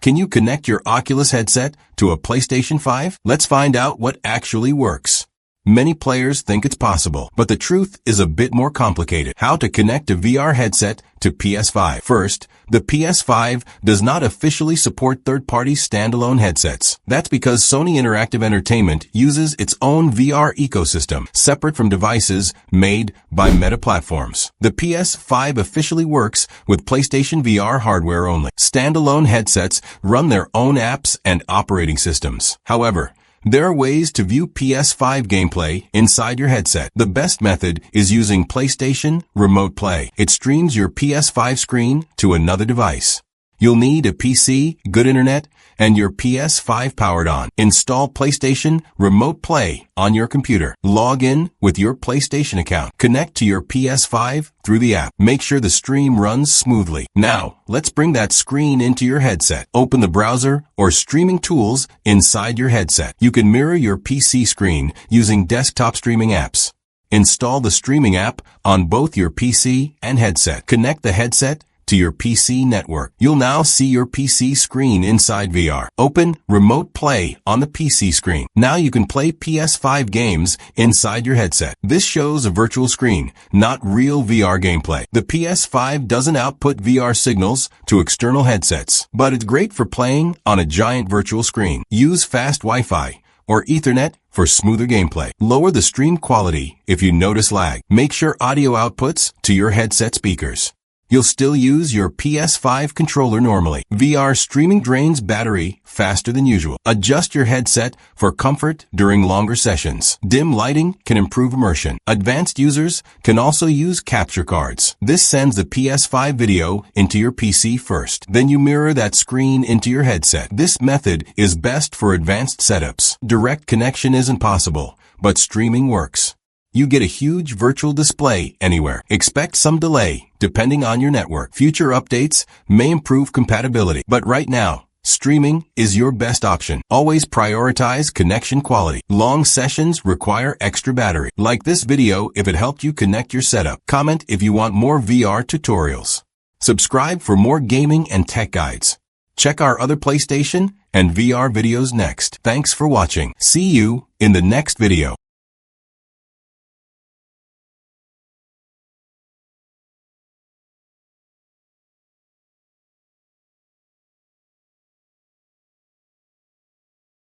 Can you connect your Oculus headset to a PlayStation 5? Let's find out what actually works. Many players think it's possible, but the truth is a bit more complicated. How to connect a VR headset to PS5. First, the PS5 does not officially support third-party standalone headsets. That's because Sony Interactive Entertainment uses its own VR ecosystem, separate from devices made by Meta platforms. The PS5 officially works with PlayStation VR hardware only. Standalone headsets run their own apps and operating systems. However, there are ways to view PS5 gameplay inside your headset. The best method is using PlayStation Remote Play. It streams your PS5 screen to another device. You'll need a PC, good internet, and your PS5 powered on. Install PlayStation Remote Play on your computer. Log in with your PlayStation account. Connect to your PS5 through the app. Make sure the stream runs smoothly. Now, let's bring that screen into your headset. Open the browser or streaming tools inside your headset. You can mirror your PC screen using desktop streaming apps. Install the streaming app on both your PC and headset. Connect the headset to your PC network. You'll now see your PC screen inside VR. Open Remote Play on the PC screen. Now you can play PS5 games inside your headset. This shows a virtual screen, not real VR gameplay. The PS5 doesn't output VR signals to external headsets, but it's great for playing on a giant virtual screen. Use fast Wi-Fi or Ethernet for smoother gameplay. Lower the stream quality if you notice lag. Make sure audio outputs to your headset speakers. You'll still use your PS5 controller normally. VR streaming drains battery faster than usual. Adjust your headset for comfort during longer sessions. Dim lighting can improve immersion. Advanced users can also use capture cards. This sends the PS5 video into your PC first. Then you mirror that screen into your headset. This method is best for advanced setups. Direct connection isn't possible, but streaming works. You get a huge virtual display anywhere. Expect some delay, depending on your network. Future updates may improve compatibility, but right now, streaming is your best option. Always prioritize connection quality. Long sessions require extra battery. Like this video if it helped you connect your setup. Comment if you want more VR tutorials. Subscribe for more gaming and tech guides. Check our other PlayStation and VR videos next. Thanks for watching. See you in the next video.